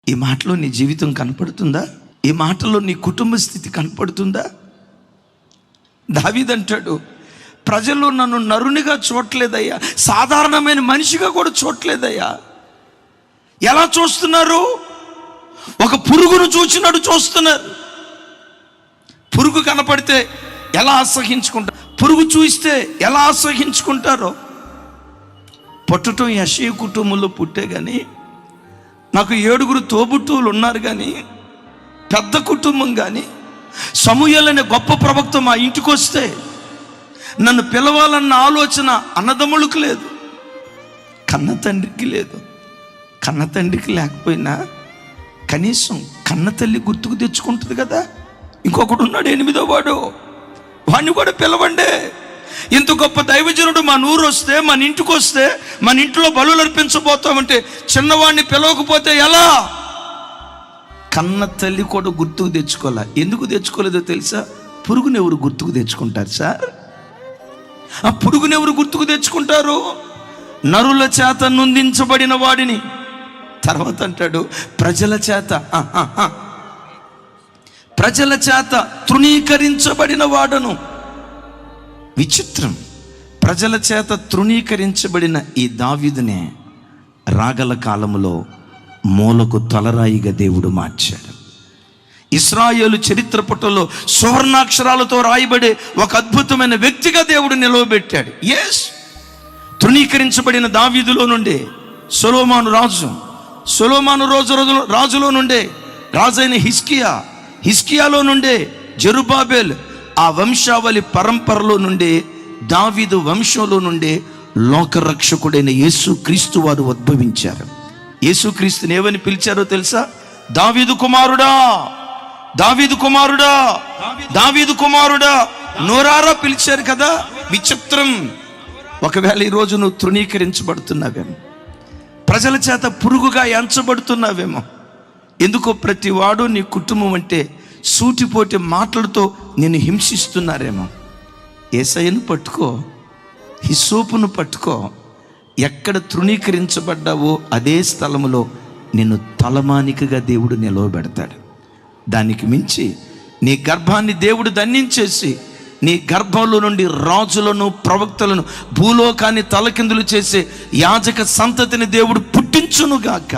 ఈ మాటలో నీ జీవితం కనపడుతుందా? ఈ మాటలో నీ కుటుంబ స్థితి కనపడుతుందా? దావీదు అంటాడు, ప్రజలు నన్ను నరునిగా చూడలేదయ్యా, సాధారణమైన మనిషిగా కూడా చూడలేదయ్యా. ఎలా చూస్తున్నారు? ఒక పురుగును చూసినట్టు చూస్తున్నారు. పురుగు కనపడితే ఎలా అసహించుకుంటారు, పురుగు చూస్తే ఎలా అసహించుకుంటారో. పుట్టడం యెషయా కుటుంబంలో పుట్టే కానీ, నాకు 7 తోబుట్టువులు ఉన్నారు కానీ, పెద్ద కుటుంబం కానీ, సమూయేలు అనే గొప్ప ప్రవక్త మా ఇంటికి వస్తే నన్ను పిలవాలన్న ఆలోచన అన్నదమ్ములకు లేదు, కన్న తండ్రికి లేదు. కన్న తండ్రికి లేకపోయినా కనీసం కన్న తల్లి గుర్తుకు తెచ్చుకుంటుంది కదా. ఇంకొకడు ఉన్నాడు 8వ వాడు, వాడిని కూడా పిలవండి. ఇంత గొప్ప దైవజనుడు మన ఊరు వస్తే, మన ఇంటికి వస్తే, మన ఇంట్లో బలులు అర్పించబోతామంటే చిన్నవాడిని పిలవకపోతే ఎలా? కన్న తల్లి కూడా గుర్తుకు తెచ్చుకోలే. ఎందుకు తెచ్చుకోలేదో తెలుసా? పురుగుని ఎవరు గుర్తుకు తెచ్చుకుంటారు సార్? ఆ పురుగుని ఎవరు గుర్తుకు తెచ్చుకుంటారు? నరుల చేత నొందించబడిన వాడిని. తర్వాత అంటాడు, ప్రజల చేత తృణీకరించబడిన వాడను. విచిత్రం, ప్రజల చేత తృణీకరించబడిన ఈ దావీదునే రాగల కాలములో మూలకు తలరాయిగా దేవుడు మార్చాడు. ఇశ్రాయేలు చరిత్ర పుటలో సువర్ణాక్షరాలతో రాయబడే ఒక అద్భుతమైన వ్యక్తిగా దేవుడు నిలవబెట్టాడు. ఎస్, తృణీకరించబడిన దావీదులో నుండే సొలొమోను రాజులో నుండే రాజైన హిజ్కియాలో నుండే జెరుబ్బాబెల్, ఆ వంశావళి పరంపరలో నుండే, దావీదు వంశంలో నుండే లోకరక్షకుడైన యేసుక్రీస్తు వారు ఉద్భవించారు. యేసుక్రీస్తుని ఏమని పిలిచారో తెలుసా? దావీదు కుమారుడా, దావీదు కుమారుడా, దావీదు కుమారుడా, నోరారా పిలిచారు కదా. విచిత్రం. ఒకవేళ ఈరోజు నువ్వు తృణీకరించబడుతున్నావేమో, ప్రజల చేత పురుగుగా ఎంచబడుతున్నావేమో. ఎందుకో ప్రతి వాడు నీ కుటుంబం అంటే సూటిపోటి మాటలతో నిన్ను హింసిస్తున్నారేమో. యేసయ్యను పట్టుకో, హిస్సోపును పట్టుకో. ఎక్కడ తృణీకరించబడ్డావో అదే స్థలములో నిన్ను తలమానికగా దేవుడు నిలవబెడతాడు. దానికి మించి నీ గర్భాన్ని దేవుడు దండించేసి నీ గర్భంలో నుండి రాజులను, ప్రవక్తలను, భూలోకాన్ని తలకిందులు చేసే యాజక సంతతిని దేవుడు పుట్టించునుగాక.